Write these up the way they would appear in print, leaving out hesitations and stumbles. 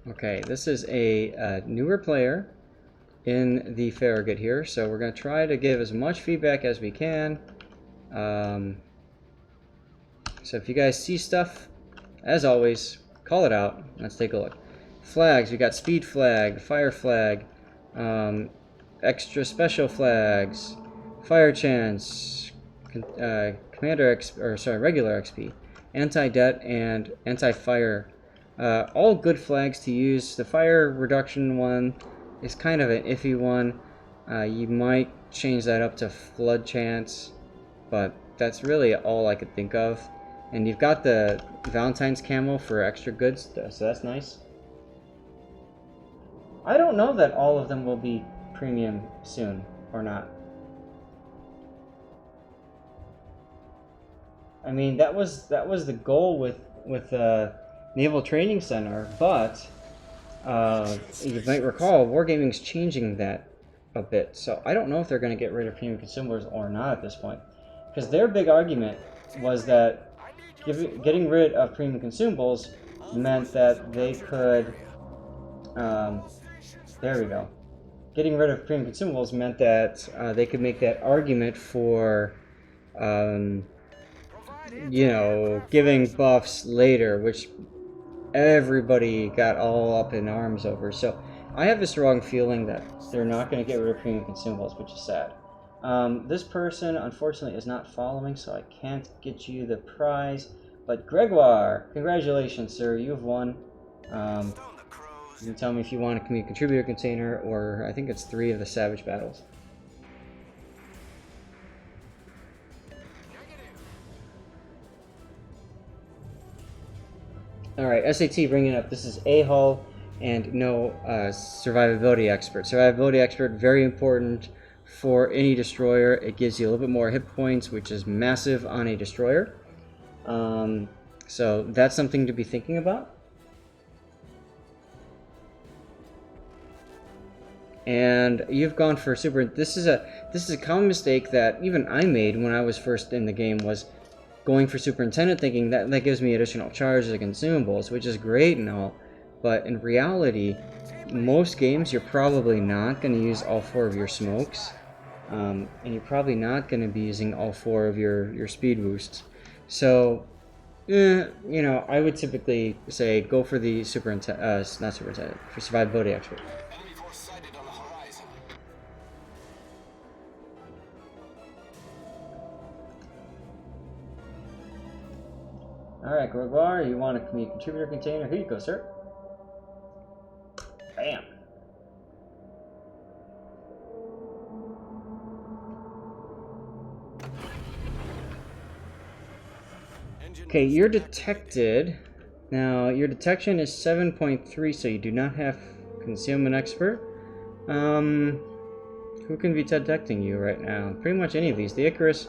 Okay, this is a newer player in the Farragut here, so we're going to try to give as much feedback as we can. So if you guys see stuff, as always, call it out. Let's take a look. Flags, we got speed flag, fire flag, extra special flags, fire chance, commander regular XP, anti-det, and anti-fire. All good flags to use. The fire reduction one is kind of an iffy one. You might change that up to flood chance, but that's really all I could think of. And you've got the Valentine's camo for extra goods, so that's nice. I don't know that all of them will be premium soon or not. I mean, that was the goal with Naval Training Center, but you might recall Wargaming's changing that a bit. So I don't know if they're going to get rid of premium consumables or not at this point, because their big argument was that getting rid of premium consumables meant that they could, there we go. Getting rid of premium consumables meant that they could make that argument for, you know, giving buffs later, which everybody got all up in arms over. So I have this strong feeling that they're not going to get rid of premium consumables, which is sad. This person, unfortunately, is not following, so I can't get you the prize. But Gregoire, congratulations, sir. You have won. You can tell me if you want a community contributor container, or I think it's 3 of the Savage Battles. Alright, SAT bringing up, this is a hull and no survivability expert. Survivability expert, very important for any destroyer. It gives you a little bit more hit points, which is massive on a destroyer. So that's something to be thinking about. And you've gone for super. This is a common mistake that even I made when I was first in the game, was going for superintendent, thinking that gives me additional charges and consumables, which is great and all, but in reality, most games you're probably not going to use all 4 of your smokes, and you're probably not going to be using all 4 of your speed boosts. So, you know, I would typically say go for the not superintendent, for survivability expert. Alright, Gregoire, you want a community contributor container? Here you go, sir. Bam. Okay, you're detected. Now, your detection is 7.3, so you do not have concealment expert. Who can be detecting you right now? Pretty much any of these. The Icarus,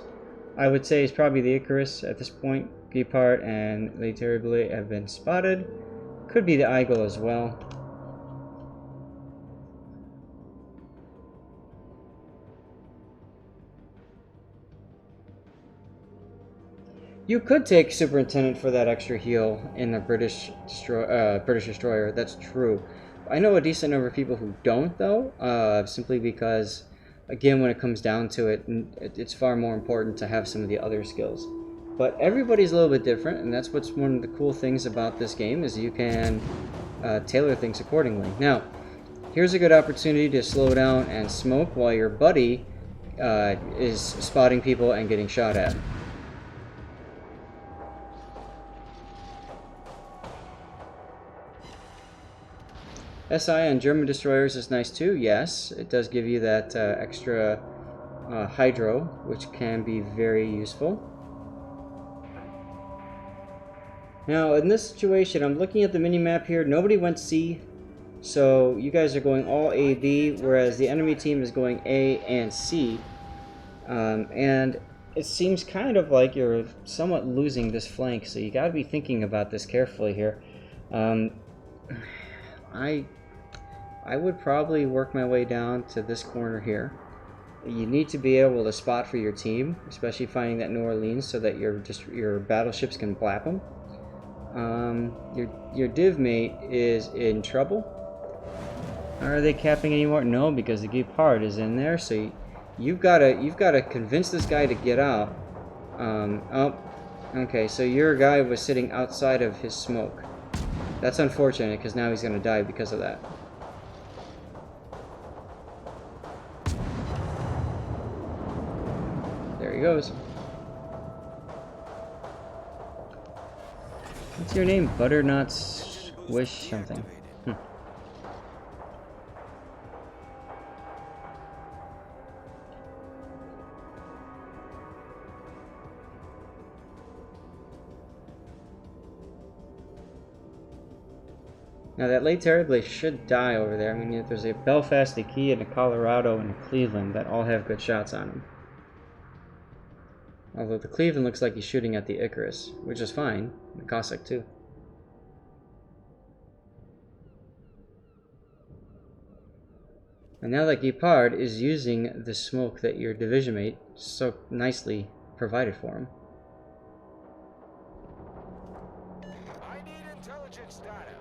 I would say, is probably the Icarus at this point. Gepard and Lady Terribly have been spotted. Could be the Eagle as well. You could take Superintendent for that extra heal in the British Destroyer. That's true. I know a decent number of people who don't, though, simply because, again, when it comes down to it, it's far more important to have some of the other skills. But everybody's a little bit different, and that's what's one of the cool things about this game, is you can tailor things accordingly. Now, here's a good opportunity to slow down and smoke while your buddy is spotting people and getting shot at. SI on German destroyers is nice too, yes. It does give you that extra hydro, which can be very useful. Now, in this situation, I'm looking at the mini-map here. Nobody went C, so you guys are going all A, B, whereas the enemy team is going A and C. And it seems kind of like you're somewhat losing this flank, so you gotta be thinking about this carefully here. I would probably work my way down to this corner here. You need to be able to spot for your team, especially finding that New Orleans, so that your battleships can blap them. Your div mate is in trouble. Are they capping anymore? No, because the Gepard is in there. So you've gotta convince this guy to get out. Oh, okay. So your guy was sitting outside of his smoke. That's unfortunate because now he's gonna die because of that. There he goes. What's your name? Butternut Squish something. Now that late terribly should die over there. I mean, there's a Belfast, a Key, and a Colorado, and a Cleveland that all have good shots on them. Although the Cleveland looks like he's shooting at the Icarus, which is fine. The Cossack too. And now that Gepard is using the smoke that your division mate so nicely provided for him. I need intelligence data.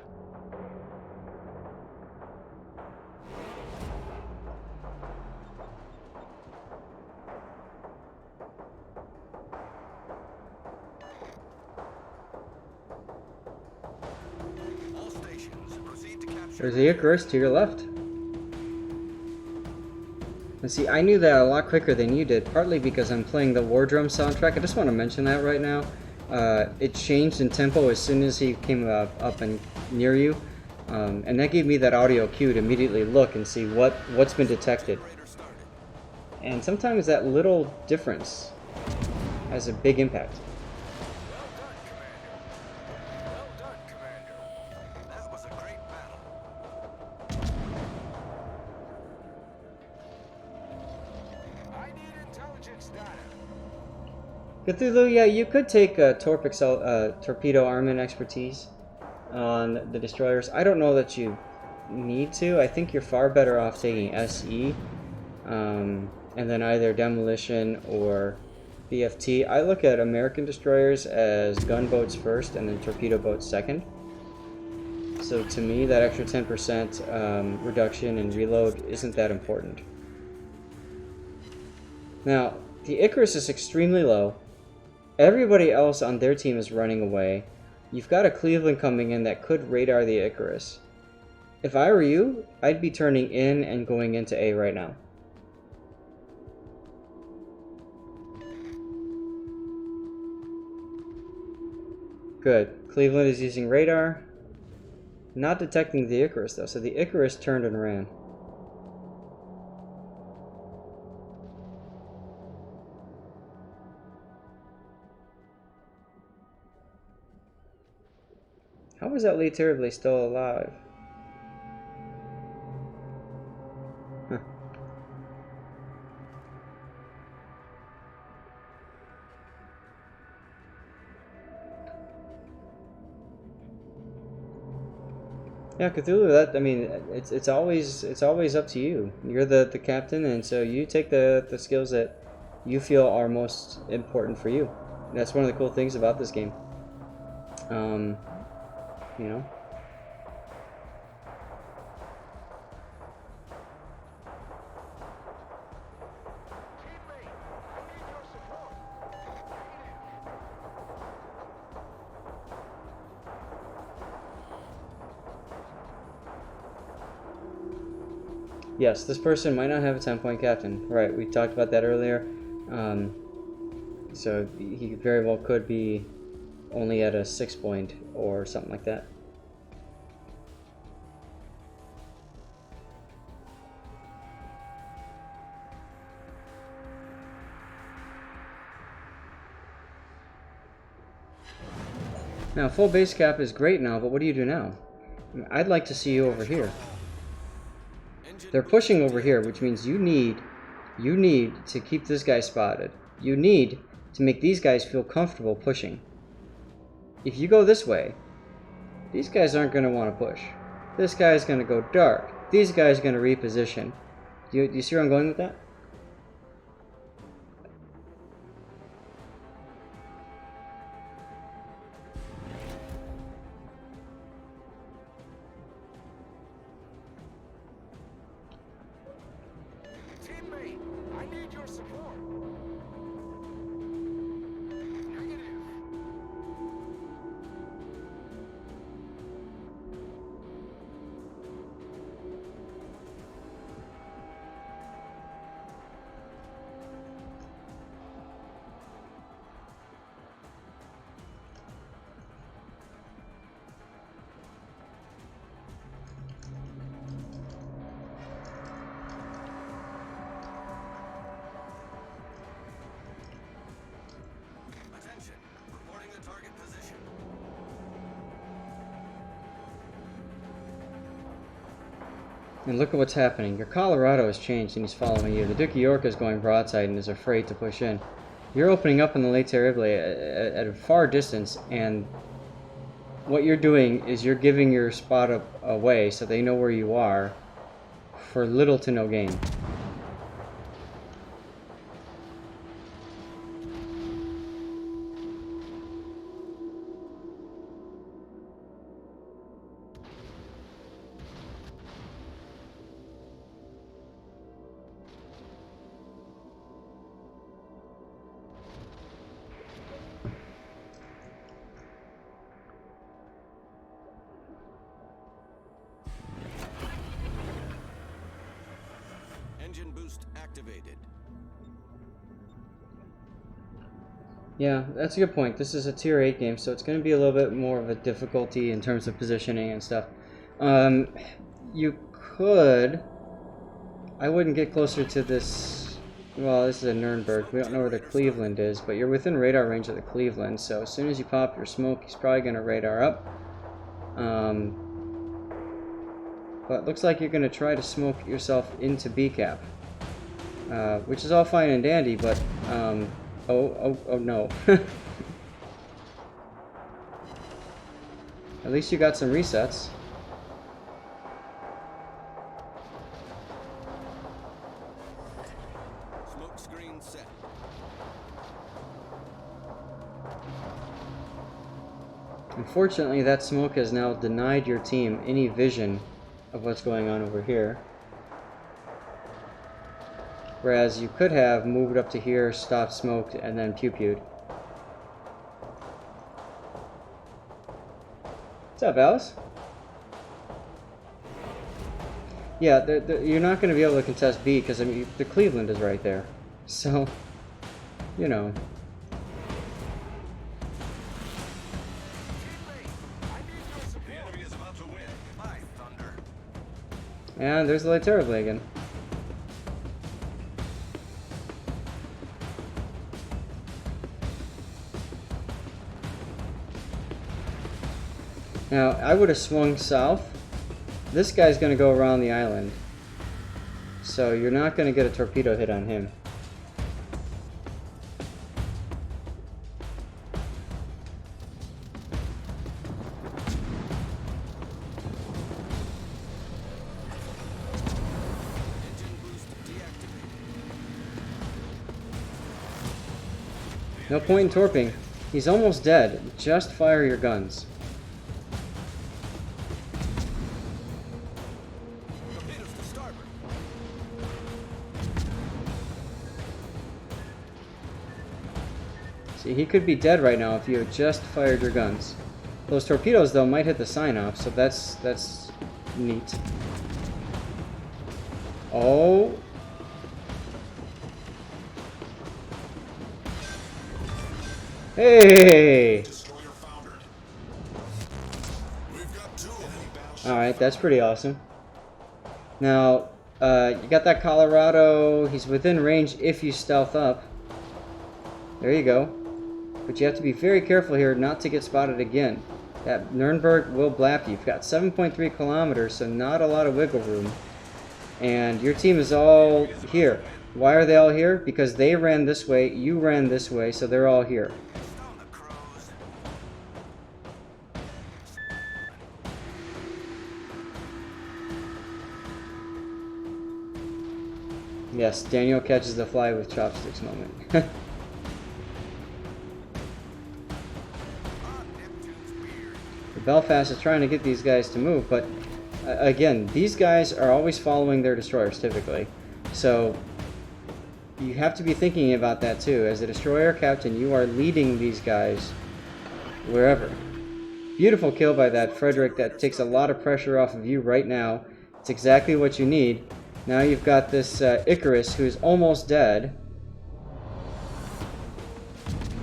All stations proceed to capture. There's the Icarus to your left. And see, I knew that a lot quicker than you did, partly because I'm playing the War Drum soundtrack. I just want to mention that right now. It changed in tempo as soon as he came up and near you. And that gave me that audio cue to immediately look and see what's been detected. And sometimes that little difference has a big impact. Well done, Commander. That was a great battle. I need intelligence data. Cthulhu, yeah, you could take torpedo armament expertise on the destroyers. I don't know that you need to. I think you're far better off taking SE, and then either demolition or BFT. I look at American destroyers as gunboats first and then torpedo boats second. So to me, that extra 10% reduction in reload isn't that important. Now, the Icarus is extremely low. Everybody else on their team is running away. You've got a Cleveland coming in that could radar the Icarus. If I were you, I'd be turning in and going into A right now. Good. Cleveland is using radar. Not detecting the Icarus though, so the Icarus turned and ran. How is that Lee Terribly still alive? Huh. Yeah, Cthulhu. That I mean, it's always up to you. You're the captain, and so you take the skills that you feel are most important for you. That's one of the cool things about this game. You know. Teammate, I need your support. Yes, this person might not have a 10-point captain. Right, we talked about that earlier. So he very well could be only at a 6-point or something like that. Now, full base cap is great now, but what do you do now? I'd like to see you over here. They're pushing over here, which means you need to keep this guy spotted. You need to make these guys feel comfortable pushing. If you go this way, these guys aren't going to want to push. This guy's going to go dark. These guys are going to reposition. Do you see where I'm going with that? need your support. Negative. Attention. Reporting the target position. And look at what's happening. Your Colorado has changed and he's following you. The Duke of York is going broadside and is afraid to push in. You're opening up in the Lake Terrible at a far distance, and what you're doing is you're giving your spot away so they know where you are for little to no gain. Engine boost activated. Yeah, that's a good point. This is a tier 8 game, so it's going to be a little bit more of a difficulty in terms of positioning and stuff. You could... I wouldn't get closer to this... Well, this is a Nuremberg. We don't know where the Cleveland is, but you're within radar range of the Cleveland, so as soon as you pop your smoke, he's probably going to radar up. But it looks like you're going to try to smoke yourself into B-cap. Which is all fine and dandy, but... Oh no. At least you got some resets. Smoke screen set. Unfortunately, that smoke has now denied your team any vision of what's going on over here. Whereas you could have moved up to here, stopped smoked, and then pew-pewed. What's up, Alice? Yeah, you're not going to be able to contest B because, I mean, the Cleveland is right there. So, you know. The enemy is about to win. By thunder. And there's the light terrible again. Now, I would have swung south. This guy's going to go around the island. So you're not going to get a torpedo hit on him. Engine boost deactivated. No point in torping. He's almost dead. Just fire your guns. Torpedoes to starboard. See, he could be dead right now if you had just fired your guns. Those torpedoes, though, might hit the sign-off, so that's neat. Oh. Hey! Alright, that's pretty awesome. Now, you got that Colorado. He's within range if you stealth up. There you go. But you have to be very careful here not to get spotted again. That Nuremberg will blap you. You've got 7.3 kilometers, so not a lot of wiggle room. And your team is all here. Why are they all here? Because they ran this way, you ran this way, so they're all here. Stone the crows. Yes, Daniel catches the fly with chopsticks moment. On Neptune's beard. Belfast is trying to get these guys to move, but again, these guys are always following their destroyers typically. So You have to be thinking about that too. As a destroyer captain, you are leading these guys wherever. Beautiful kill by that Frederick. That takes a lot of pressure off of you right now. It's exactly what you need. Now you've got this Icarus who's almost dead.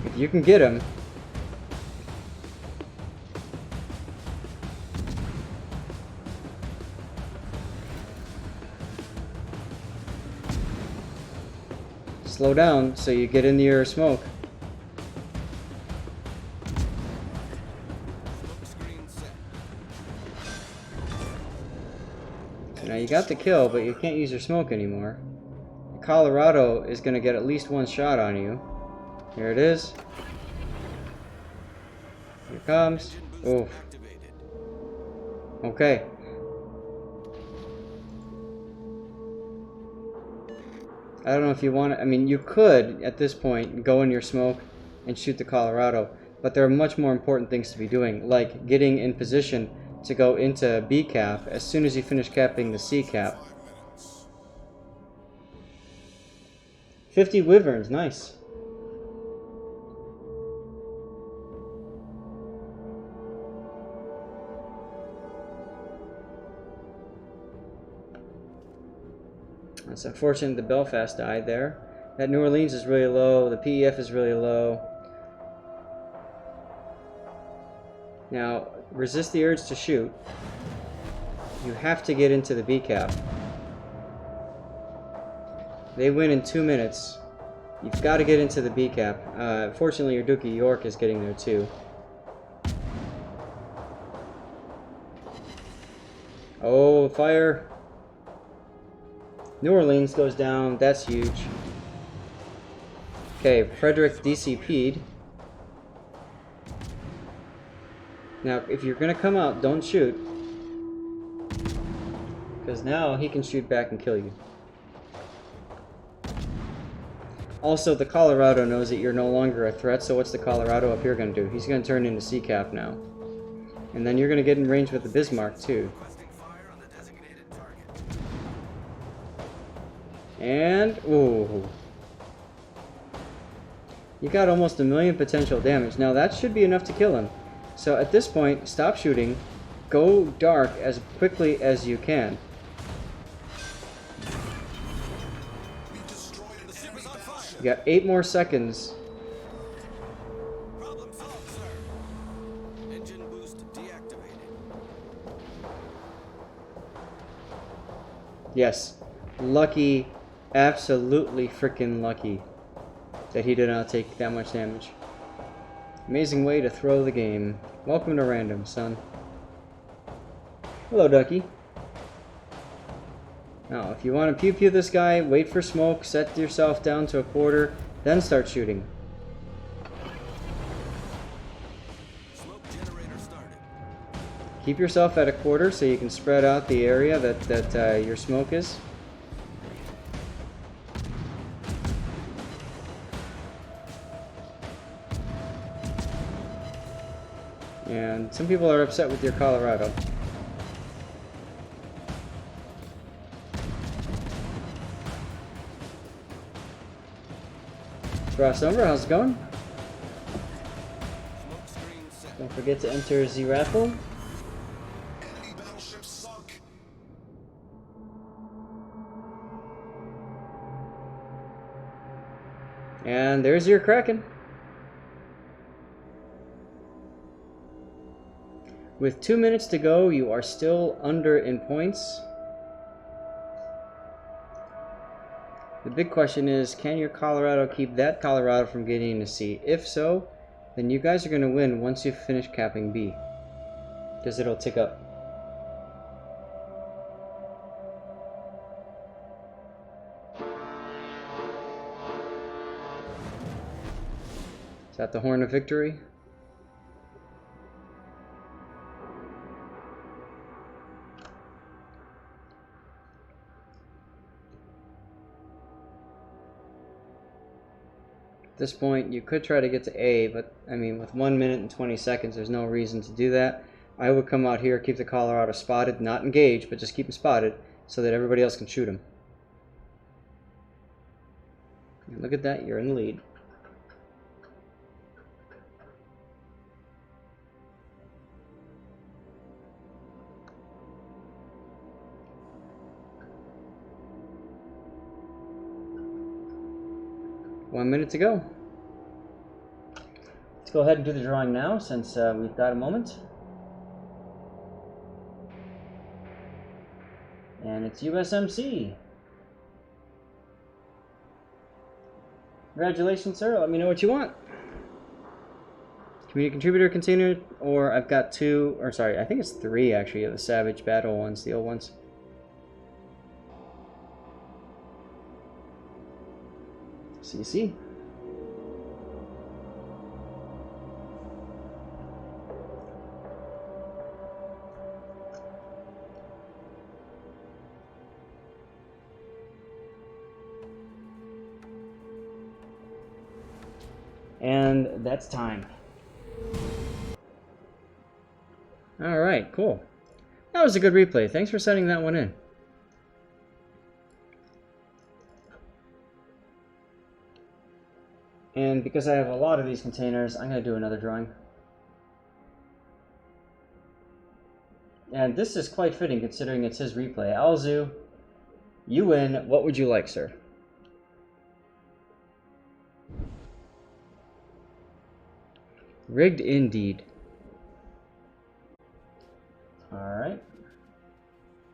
If you can get him. Slow down so you get into your smoke. So now you got the kill, but you can't use your smoke anymore. Colorado is going to get at least one shot on you. Here it is. Here it comes. Oof. Okay. I don't know if you want to, I mean, you could, at this point, go in your smoke and shoot the Colorado, but there are much more important things to be doing, like getting in position to go into B cap as soon as you finish capping the C cap. 50 wyverns, nice. It's unfortunate the Belfast died there. That New Orleans is really low. The PEF is really low. Now, resist the urge to shoot. You have to get into the B cap. They win in 2 minutes. You've got to get into the B cap. Fortunately, your Duke of York is getting there too. Oh, fire! New Orleans goes down. That's huge. Okay, Frederick DCP'd. Now, if you're going to come out, don't shoot. Because now he can shoot back and kill you. Also, the Colorado knows that you're no longer a threat, so what's the Colorado up here going to do? He's going to turn into C-Cap now. And then you're going to get in range with the Bismarck, too. And, ooh. You got almost 1 million potential damage. Now, that should be enough to kill him. So, at this point, stop shooting. Go dark as quickly as you can. You got 8 more seconds. Problem solved, sir. Engine boost deactivated. Yes. Lucky. Absolutely freaking lucky that he did not take that much damage. Amazing way to throw the game. Welcome to random, son. Hello, Ducky. Now, if you want to pew-pew this guy, wait for smoke, set yourself down to a quarter, then start shooting. Smoke generator started. Keep yourself at a quarter so you can spread out the area that your smoke is. And some people are upset with your Colorado. Crossover, how's it going? Smoke screen set. Don't forget to enter the raffle. Enemy battleship sunk. And there's your Kraken. With 2 minutes to go, you are still under in points. The big question is, can your Colorado keep that Colorado from getting a C? If so, then you guys are going to win once you finish capping B. Because it'll tick up. Is that the Horn of Victory? At this point, you could try to get to A, but I mean, with 1 minute and 20 seconds, there's no reason to do that. I would come out here, keep the Colorado spotted, not engaged, but just keep him spotted so that everybody else can shoot him. And look at that, you're in the lead. One minute to go. Let's go ahead and do the drawing now since we've got a moment. And it's USMC. Congratulations, sir. Let me know what you want. Community contributor container, or I've got two, or sorry, I think it's three actually of the Savage Battle ones, the old ones. CC. And that's time. Alright, cool. That was a good replay. Thanks for sending that one in. And because I have a lot of these containers, I'm going to do another drawing. And this is quite fitting considering it's his replay. Alzu, you win. What would you like, sir? Rigged indeed. Alright.